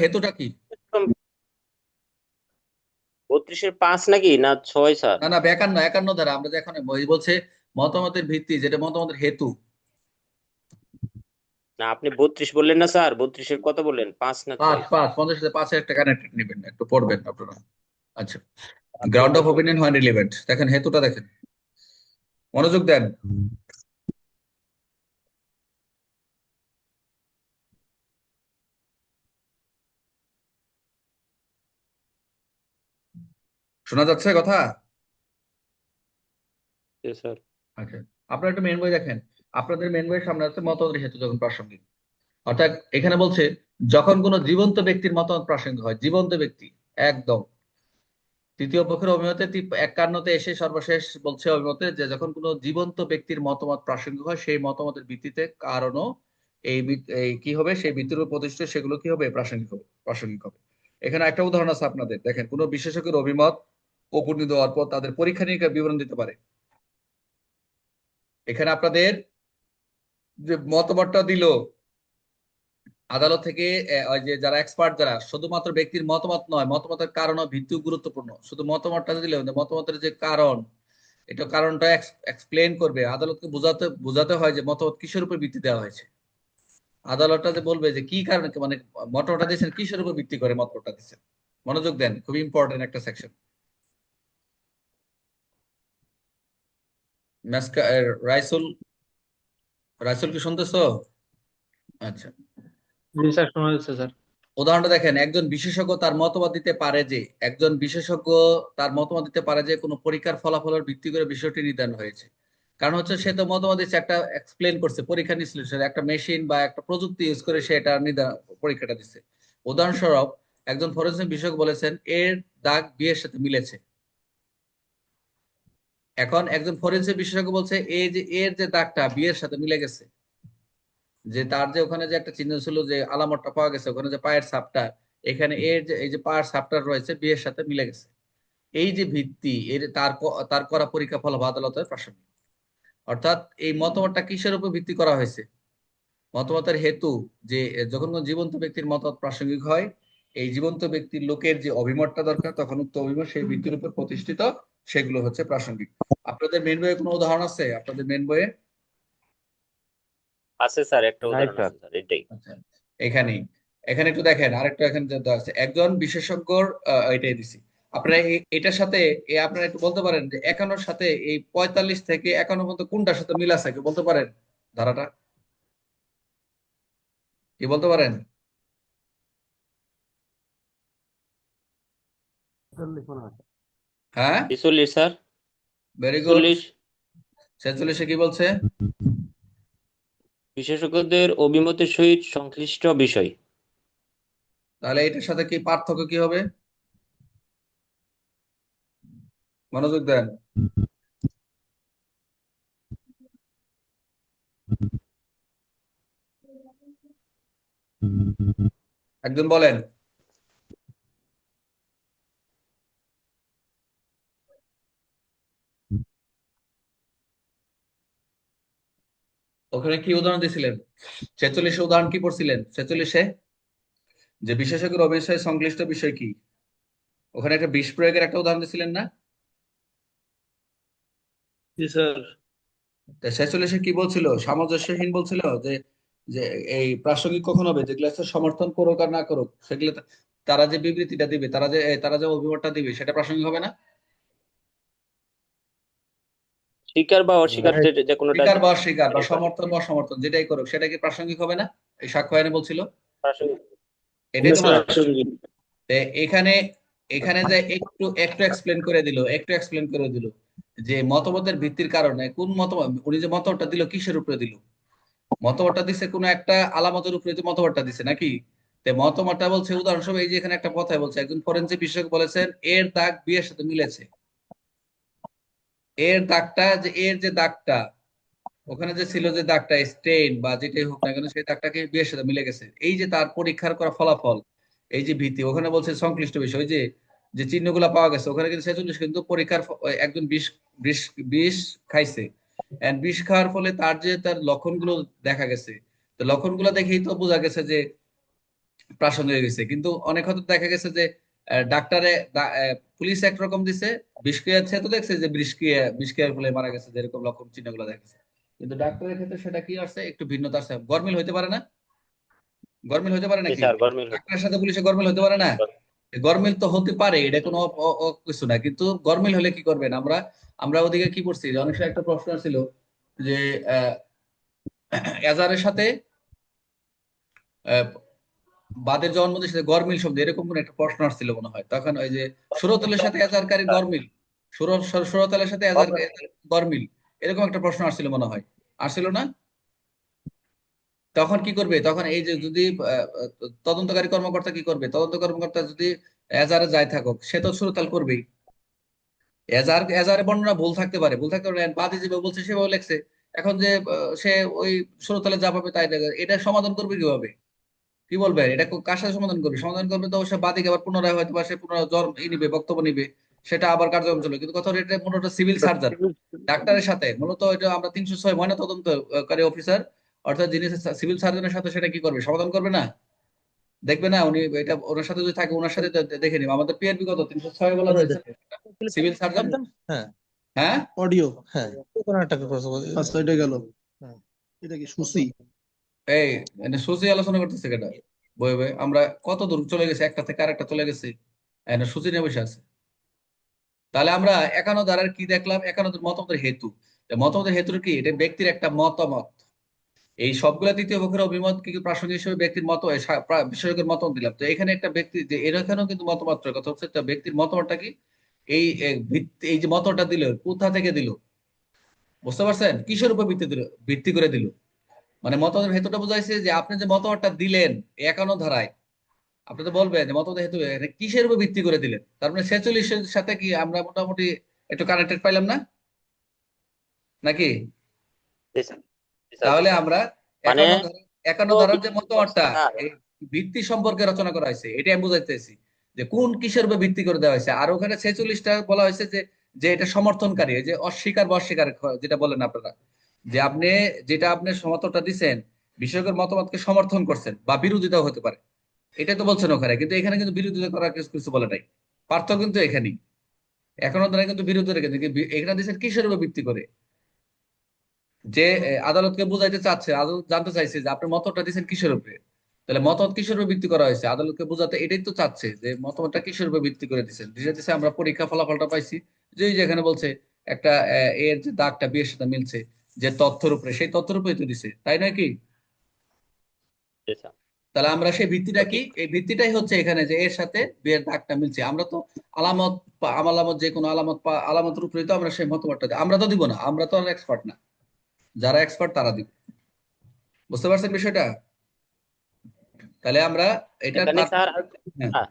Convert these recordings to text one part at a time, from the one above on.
হেতুটা কি? 32-এর 5 নাকি না 6 স্যার? না না, 51 51 দ্বারা আমরা যে এখন বলছে মতামতের ভিত্তি, যেটা মতামতের হেতু। না, আপনি 32 বললেন না স্যার? 32-এর কত বললেন, 5 না পাঁচ 6? পাঁচ 50 সাথে 5-এর একটা কানেক্টেড নেবেন, একটু পড়বেন আপনারা। আচ্ছা, আপনি গ্রাউন্ড অফ দেখুন। ওপিনিয়ন হয় রিলেভেন্ট, দেখেন হেতুটা দেখেন, মনোযোগ দেন। শোনা যাচ্ছে কথা? জি, স্যার। আচ্ছা, আপনারা একটু মেন বই দেখেন। আপনাদের মেন বইয়ের সামনে আছে মতবাদের হেতু যখন প্রাসঙ্গিক। অর্থাৎ এখানে বলছে যখন কোনো জীবন্ত ব্যক্তির মতামত প্রাসঙ্গিক হয়, জীবন্ত ব্যক্তি একদম। তৃতীয় পক্ষের অভিমতে 51-তে এসে সর্বশেষ বলছে অভিমতে যে যখন কোনো জীবন্ত ব্যক্তির মতামত প্রাসঙ্গিক হয়, সেই মতামতের ভিত্তিতে কারণও এই কি হবে, সেই ভিত্তির উপর প্রতিষ্ঠিত সেগুলো কি হবে, প্রাসঙ্গিক হবে। এখানে একটা উদাহরণ আছে আপনাদের, দেখেন কোনো বিশেষজ্ঞের অভিমত উপনীত হওয়ার পর তাদের পরীক্ষা নিরীক্ষার বিবরণ দিতে পারে। এখানে আপনাদের যে মতামতটা দিল আদালত থেকে, ওই যে যারা এক্সপার্ট, যারা শুধুমাত্র ব্যক্তির মতামত নয়, মতামতের কারণ ও ভিত্তিও গুরুত্বপূর্ণ। শুধু মতামতটা দিলে মতামতের যে কারণ, এটা কারণটা এক্সপ্লেন করবে, আদালতকে বোঝাতে বোঝাতে হয় যে মতামত কিসের উপর ভিত্তি দেওয়া হয়েছে। আদালতটা যে বলবে যে কি কারণে, মানে মতামতটা দিয়েছেন কিসের উপর ভিত্তি করে মতামতটা দিচ্ছেন। মনোযোগ দেন, খুবই ইম্পর্টেন্ট একটা সেকশন। রাইসুল, রাইসুল কি শুনতেছো? আচ্ছা, জি স্যার, শোনা যাচ্ছে স্যার। উদাহরণটা দেখেন, একজন বিশেষজ্ঞ তার মতবাদ দিতে পারে যে, একজন বিশেষজ্ঞ তার মতামত দিতে পারে যে কোনো পরীক্ষার ফলাফলের ভিত্তি করে বিষয়টি নির্ধারণ হয়েছে। কারণ হচ্ছে সে তো মতামত দিচ্ছে, একটা এক্সপ্লেন করছে, পরীক্ষা নিচ্ছিল, সে একটা মেশিন বা একটা প্রযুক্তি ইউজ করে সে এটা পরীক্ষাটা দিচ্ছে। উদাহরণস্বরূপ, একজন ফরেনসিক বিশেষজ্ঞ বলেছেন এর দাগ বিয়ের সাথে মিলেছে। এখন একজন ফরেনসিক বিশেষজ্ঞ বলছে এই যে এর যে দাগটা বিয়ের সাথে মিলে গেছে, যে তার যে ওখানে যে একটা চিহ্ন ছিল, যে আলামতটা পাওয়া গেছে ওখানে, যে পায়ের ছাপটা, এখানে এর যে এই যে পায়ের ছাপটা রয়েছে বিয়ের সাথে মিলে গেছে। এই যে ভিত্তি, এর তার করা পরীক্ষা ফল আদালতের প্রাসঙ্গিক। অর্থাৎ এই মতামতটা কিসের উপর ভিত্তি করা হয়েছে, মতামতের হেতু, যে যখন কোন জীবন্ত ব্যক্তির মতামত প্রাসঙ্গিক হয়, এই জীবন্ত ব্যক্তির লোকের যে অভিমতটা দরকার, তখন উক্ত অভিমত সেই ভিত্তির উপর প্রতিষ্ঠিত, সেগুলো হচ্ছে প্রাসঙ্গিক। আপনাদের মেন বইয়ে কোনো উদাহরণ আছে, আপনাদের মেন বইয়ে? আছে স্যার, একটা নাই উদাহরণ স্যার। আছে স্যার, এটাই। আচ্ছা, এখানেই, এখানে একটু দেখেন, আরেকটা এখানে যে দেওয়া আছে একজন বিশেষজ্ঞর, এটাই দিছি। আপনারা এটার সাথে আপনারা একটু বলতে পারেন যে 51-র সাথে এই 45 থেকে 51 পর্যন্ত কোনটার সাথে মিল আছে, কেউ বলতে পারেন ধারাটা, কি বলতে পারেন? হ্যাঁ, 46 স্যার। Very good. 46। 46-এ কি বলছে? বিশেষজ্ঞদের অভিমতের সহিত সংশ্লিষ্ট বিষয়। তাহলে এটার সাথে কি পার্থক্য কি হবে, মনোযোগ দেন। একজন বলেন। ওখানে কি উদাহরণ দিছিলেন? 46-এ উদাহরণ কি পড়ছিলেন 46-এ? যে বিশেষজ্ঞের অভিষয় সংশ্লিষ্ট বিষয় কি, ওখানে একটা বিষ প্রয়োগের একটা উদাহরণ দিছিলেন না? জি স্যার। 46-এ কি বলছিল, সামঞ্জস্যহীন বলছিল যে, যে এই প্রাসঙ্গিক কখন হবে, যেগুলো হচ্ছে সমর্থন করুক আর না করুক সেগুলো, তারা যে বিবৃতিটা দিবে, তারা যে অভিমতটা দিবে সেটা প্রাসঙ্গিক হবে না? স্বীকার বা অস্বীকার, রাইট। যে কোনোটা স্বীকার বা অস্বীকার বা হতেই পারে। সমর্থন বা সমর্থন যেটাই করুক, সেটা কি প্রাসঙ্গিক হবে না? এই সাক্ষ্য আইনে বলছিল, প্রাসঙ্গিক। এটাই তো স্যার। বলছে। তে এখানে, এখানে যে একটু একটু এক্সপ্লেন করে দিল যে মতবাদের ভিত্তির কারণে, কোন মতবাদ, উনি যে মতবাদটা দিল কিসের উপরে দিল, মতবাদটা দিছে কোনো একটা আলামতের উপরে যে মতবাদটা দিছে নাকি? মতবাদটা বলছে, উদাহরণস্বরূপ এই যে এখানে একটা কথাই বলছে, একজন ফরেনসিক বিশেষজ্ঞ বলেছেন এর দাগ বিয়ের সাথে মিলেছে। এর দাগটা, যে এর যে দাগটা ওখানে যে ছিল, যে দাগটা স্টেইন বা যেটাই হোক না কেন, সেই দাগটাকে বিয়ের সাথে মিলে গেছে। এই যে তার পরীক্ষার করা ফলাফল, এই যে ভিত্তি, ওখানে বলছে সংশ্লিষ্ট বিষয়, ওই যে যে চিহ্নগুলো পাওয়া গেছে ওখানে, কিন্তু 46 কিন্তু পরীক্ষার একজন বিষ বিষ বিষ খাইছে, এন্ড বিষ খাওয়ার ফলে তার যে তার লক্ষণগুলো দেখা গেছে। তো লক্ষণগুলো দেখেই তো বোঝা গেছে যে প্রাসঙ্গিক হয়ে গেছে, কিন্তু অনেক হয়তো দেখা গেছে যে পুলিশ একরকম দিছে, বিষক্রিয়ার ক্ষেত্রে দেখছে যে বিষক্রিয়ার ফলে মারা গেছে, যেরকম লক্ষণ চিহ্নগুলো দেখেছে, কিন্তু ডাক্তারের ক্ষেত্রে সেটা কি আসছে, একটু ভিন্নতা আছে। গরমিল হইতে পারে না? গরমিল হইতে পারে জি নাকি? স্যার, গরমিল হচ্ছে। ডাক্তারের সাথে পুলিশে গরমিল হতে পারে না? গরমিল তো হতে পারে, এটা কোনো কিছু না, কিন্তু গরমিল হলে কি করবেন? আমরা আমরা ওদিকে কি করছি, যে অনেক সময় একটা প্রশ্ন ছিল যে আহ, এজারের সাথে আহ, বাদের জন্মদের সাথে গরমিল শব্দ, এরকম কোন একটা প্রশ্ন আসছিল মনে হয়, তখন ওই যে সুরতলের সাথে এজারকারী গরমিল, সুরতলের সাথে এজার গরমিল, এরকম একটা প্রশ্ন আসছিল মনে হয়, আসছিল না? তখন কি করবে? তখন এই যে যদি তদন্তকারী কর্মকর্তা কি করবে, তদন্ত কর্মকর্তা যদি এজারে যায় থাকুক, সে তো সুরতাল করবেই। এজারে বর্ণনা ভুল থাকতে পারে, ভুল থাকতে পারে, বাদী যেভাবে বলছে সেভাবে লেখছে। এখন যে সে ওই সুরতালে যা পাবে তাই দেখে, এটা সমাধান করবে কিভাবে? কি বলবে? এটা কার সাথে সমাধান করবে? সমাধান করবে তো অবশ্যই বাদীকে, আবার পুনরায় হয়তো বা সে পুনরায় নিবে, বক্তব্য নিবে, সেটা আবার কার্যক্রম চলবে। কিন্তু কথা হলো, এটা মূলত সিভিল সার্জন ডাক্তারের সাথে, মূলত এটা আমরা 306 ময়না তদন্তকারী অফিসার, অর্থাৎ যিনি সিভিল সার্জনের সাথে সেটা কি করবে? সমাধান করবে না? দেখবে না উনি? এটা ওনার সাথে যদি থাকে, ওনার সাথে দেখে নিবে। আমাদের পিআরবি কত 306 বলা ওনার রয়েছে, সিভিল সার্জন। একদম হ্যাঁ, হ্যাঁ, অডিও হ্যাঁ, কোনো একটা কথা আচ্ছা এটা গেল। হ্যাঁ, এটা কি সুসি? এই সূচি আলোচনা করতেছে কেটা? বই বই আমরা কত দূর চলে গেছি, একটা থেকে আরেকটা চলে গেছি, সূচি নিয়ে বসে আছে। তাহলে আমরা 51 ধারার কি দেখলাম? 51 মতামতের হেতু। তো মতামতের হেতু কি? এটা ব্যক্তির একটা মতামত। এই সবগুলা তৃতীয় পক্ষের অভিমত কি প্রাসঙ্গিক হিসেবে ব্যক্তির মত, বিশেষজ্ঞের মতামত দিলাম। তো এখানে একটা ব্যক্তি যে এখানেও কিন্তু মতামতের কথা হচ্ছে, একটা ব্যক্তির মতামতটা কি? এই এই যে মতটা দিল, কোথা থেকে দিল? বুঝতে পারছেন? কিসের উপর ভিত্তি করে দিল? মানে মতবাদের হেতুটা বুঝাইছে যে আপনি যে মতবাদটা দিলেন 51 ধারায়, আপনি তো বলবেন যে মতবাদের হেতু এটা কিসের উপর ভিত্তি করে দিলেন। তার মানে 46-এর সাথে কি আমরা মোটামুটি একটু কানেক্টেড পাইলাম না নাকি? জি স্যার, জি স্যার, জি তাহলে স্যার। আমরা মানে 51 তো ধারার যে মতবাদটা, স্যার, এই ভিত্তি সম্পর্কে রচনা করা হয়েছে, এটা আমি বুঝাইতেছি যে কোন কিসের উপর ভিত্তি করে দেওয়া হয়েছে। আর ওখানে 46টা বলা হয়েছে যে যে এটা সমর্থনকারী, এই যে অস্বীকার বা অস্বীকার, যেটা বলেন আপনারা, যে আপনি যেটা আপনি সমর্থনটা দিচ্ছেন, বিশেষজ্ঞের মতামতকে সমর্থন করছেন বা বিরোধিতাও হতে পারে, এটাই তো বলছেন ওখানে। কিন্তু এখানে কিন্তু বিরোধিতা করার কিছু কিছু বলে নাই। পার্থক্য কিন্তু এখানেই। এখনো তারা কিন্তু বিরোধী রেখে, এখানে দিচ্ছেন কিসের উপর ভিত্তি করে? যে আদালতকে বুঝাইতে চাচ্ছে, আদালত জানতে চাইছে যে আপনার মতটা দিচ্ছেন কিসের উপরে। তাহলে মতবাদ কিসের উপর ভিত্তি করা হয়েছে? আদালতকে বোঝাতে এটাই তো চাচ্ছে যে মতবাদটা কিসের উপর ভিত্তি করে দিচ্ছেন। দিছে আমরা পরীক্ষা ফলাফলটা পাইছি, যে এই যেখানে বলছে একটা এর যে দাগটা বিয়ের সাথে মিলছে, যে তথ্যের উপরে, সেই তথ্যের উপরে তো দিছে, তাই নয় কি? জি স্যার। তাহলে আমরা সেই ভিত্তিটা কি? ওকে। এই ভিত্তিটাই হচ্ছে এখানে যে এর সাথে বিয়ের দাগটা মিলছে। আমরা তো আলামত আমালামত, যে কোনো আলামত আলামতের উপরে তো আমরা সেই মতবাদটা দিই। আমরা তো দিব না, আমরা তো আর এক্সপার্ট না, যারা এক্সপার্ট তারা দিব। বুঝতে পারছেন বিষয়টা? তাহলে আমরা এটা এখানে তার, স্যার হ্যাঁ,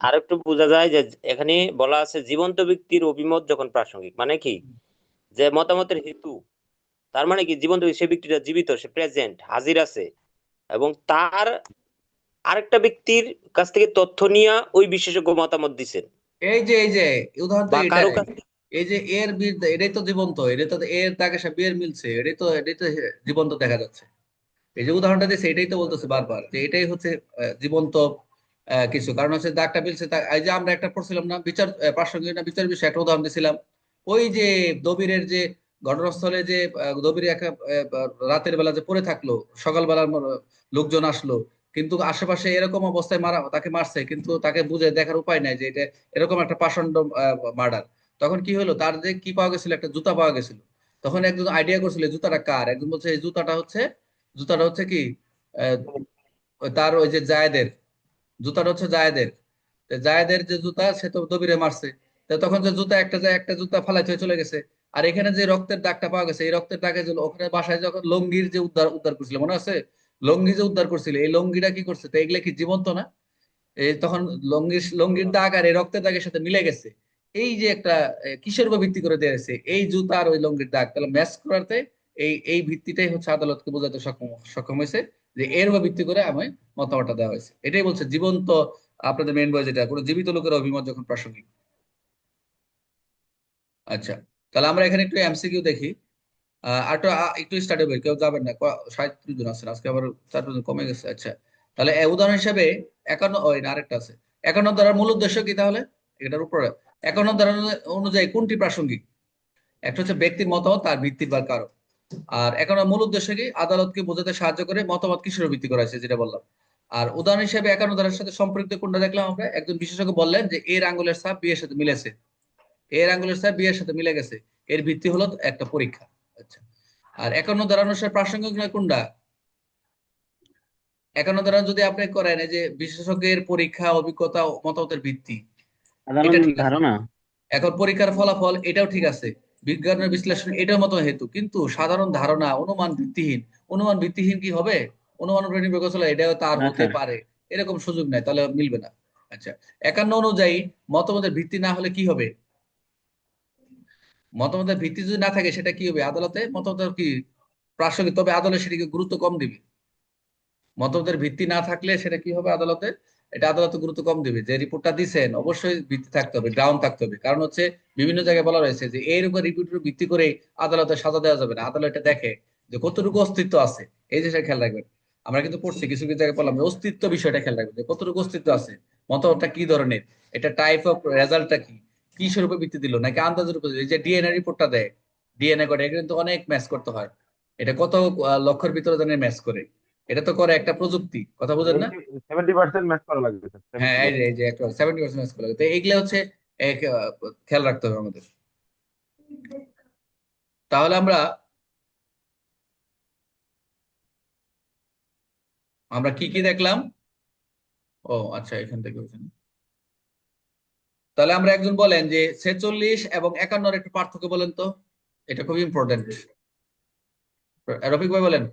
আর একটু বোঝা যায় যে এখানে বলা আছে জীবন্ত ব্যক্তির অভিমত যখন প্রাসঙ্গিক, মানে কি যে মতামতের হেতু, তার মানে কি জীবন্ত সে ব্যক্তিটা জীবিত, সে প্রেজেন্ট, হাজির আছে, এবং তার আরেকটা ব্যক্তির কাছ থেকে তথ্য নিয়ে ওই বিশেষজ্ঞ মতামত দিচ্ছেন, এই যে উদাহরণ তো বা কারো এটাই। কাছ এই যে এর বিরুদ্ধে, এটাই তো জীবন্ত, এটাই তো এর দাগে সে বিয়ের মিলছে, এটাই তো জীবন্ত দেখা যাচ্ছে। এই যে উদাহরণটা দিচ্ছে, এটাই তো বলতেছে বারবার যে এটাই হচ্ছে জীবন্ত কিছু। কারণ হচ্ছে দাগটা মিলছে, এই যে আমরা একটা পড়ছিলাম না, বিচার প্রাসঙ্গিক না বিচার বিষয়ে একটা উদাহরণ দিছিলাম, ওই যে দবিরের যে ঘটনাস্থলে যে দবির একা রাতের বেলা যে পড়ে থাকলো, সকালবেলার লোকজন আসলো, কিন্তু আশেপাশে এরকম অবস্থায় তাকে মারছে, কিন্তু তাকে বুঝে দেখার উপায় নাই যে এটা এরকম একটা পাষণ্ড মার্ডার। তখন কি হলো, তার যে কি পাওয়া গেছিল, একটা জুতা পাওয়া গেছিল। তখন একজন আইডিয়া করছিল এই জুতাটা কার, একজন বলছে এই জুতাটা হচ্ছে কি আহ, তার ওই যে জায়েদের, জুতাটা হচ্ছে জায়েদের। তো জায়েদের যে জুতা, সে তো দবিরে মারছে। তো তখন যে জুতা একটা যায়, একটা জুতা ফালাই হয়ে চলে গেছে। আর এখানে যে রক্তের দাগটা পাওয়া গেছে, এই রক্তের দাগে যে ওখানে বাসায় যখন লঙ্গির যে উদ্ধার উদ্ধার করছিল, মনে আছে? লঙ্গি যে উদ্ধার করছিল, এই লঙ্গিটা কি করছে? তো এগুলা কি জীবন্ত না? এই তখন লঙ্গির দাগ আর এই রক্তের দাগের সাথে মিলে গেছে। এই যে একটা কিসের উপর ভিত্তি করে দেওয়া হয়েছে, এই জুতা আর ওই লঙ্গির দাগ, তাহলে ম্যাচ করাতে এই এই ভিত্তিটাই হচ্ছে আদালতকে বোঝাতে সক্ষম সক্ষম হয়েছে যে এর উপর ভিত্তি করে আমি মতামতটা দেওয়া হয়েছে। এটাই বলছে জীবন্ত। আপনাদের মেইন বই যেটা, কোনো জীবিত লোকের অভিমত যখন প্রাসঙ্গিক। আচ্ছা, তাহলে আমরা এখানে একটু এমসিকিউ দেখি। আর একটু স্টাডি বই, কেউ যাবেন না, 37 জন আছেন আজকে, আবার 4 জন কমে গেছে। আচ্ছা, তাহলে উদাহরণ হিসেবে 51 ওই না আরেকটা আছে 51 ধারার মূল উদ্দেশ্য কি তাহলে এটার উপরে 51 ধারা অনুযায়ী কোনটি প্রাসঙ্গিক? একটা হচ্ছে ব্যক্তির মতামত তার ভিত্তির বা কারণ। আর এখন মূল উদ্দেশ্য কি আদালতকে বোঝাতে সাহায্য করে মতামত কিসের উপর ভিত্তি করা হয়েছে যেটা বললাম। আর উদাহরণ হিসেবে 51 ধারার সাথে সম্পর্কিত কোনটা দেখলাম আমরা একজন বিশেষজ্ঞ বললেন যে এর আঙ্গুলের ছাপ বি এর সাথে মিলেছে, এর আঙ্গুলের ছাপ বি এর সাথে মিলে গেছে, এর ভিত্তি হলো একটা পরীক্ষা। আচ্ছা, আর 51 ধারা অনুসারে প্রাসঙ্গিক নয় কোনটা? 51 ধারা যদি আপনি করেন এই যে বিশেষজ্ঞের পরীক্ষা অভিজ্ঞতা ও মতামতের ভিত্তি, এটা সাধারণ ঠিক আছে। ধারণা। এখন পরীক্ষার ফলাফল এটাও ঠিক আছে, বিজ্ঞানের বিশ্লেষণ এটার মতো হেতু, কিন্তু সাধারণ ধারণা অনুমান ভিত্তিহীন। অনুমান ভিত্তিহীন কি হবে? অনুমান উপরে নির্ভর করে চলে, এটাও তার না হতে স্যার, পারে, এরকম সুযোগ নাই, তাহলে মিলবে না। আচ্ছা, 51 অনুযায়ী মতামতের ভিত্তি না হলে কি হবে? মতামতের ভিত্তি যদি না থাকে সেটা কি হবে? আদালতে মতামতের কি প্রাসঙ্গিক, তবে আদালত সেটাকে গুরুত্ব কম দিবে। মতামতের ভিত্তি না থাকলে সেটা কি হবে আদালতে? এটা আদালতে গুরুত্ব কম দিবে। যে রিপোর্টটা দিচ্ছেন অবশ্যই ভিত্তি থাকতে হবে, গ্রাউন্ড থাকতে হবে। কারণ হচ্ছে বিভিন্ন জায়গায় বলা রয়েছে যে এর উপর রিপোর্টের ভিত্তি করে আদালতে সাজা দেওয়া যাবে না। আদালত এটা দেখে যে কতটুকু অস্তিত্ব আছে, এই জিনিসটা খেয়াল রাখবেন। আমরা কিন্তু পড়ছি কিছু কিছু জায়গায় বললাম যে অস্তিত্ব বিষয়টা খেয়াল রাখবেন, যে কতটুকু অস্তিত্ব আছে, মতামতটা কি ধরনের, এটা টাইপ অফ রেজাল্টটা কি, কিসের উপর ভিত্তি দিল নাকি আন্দাজের উপর দিল। এই যে ডিএনএ রিপোর্টটা দেয়, ডিএনএ করে, এটা কিন্তু অনেক ম্যাচ করতে হয়। এটা কত লক্ষের ভিতরে জানে ম্যাচ করে, এটা তো করে একটা প্রযুক্তি, কথা বুঝেন না? 70% ম্যাচ করা লাগবে স্যার, হ্যাঁ, 70%। এই যে একটা 70% ম্যাচ করে, তো এইগুলা হচ্ছে এক, খেয়াল রাখতে হবে আমাদের। তাহলে আমরা আমরা কি কি দেখলাম? ও আচ্ছা, এখান থেকে ওখানে। তাহলে আমরা একজন বলেন যে 46 এবং 51 একটু পার্থক্য বলেন তো, এটা খুব ইম্পর্টেন্ট। রফিক ভাই বলেন।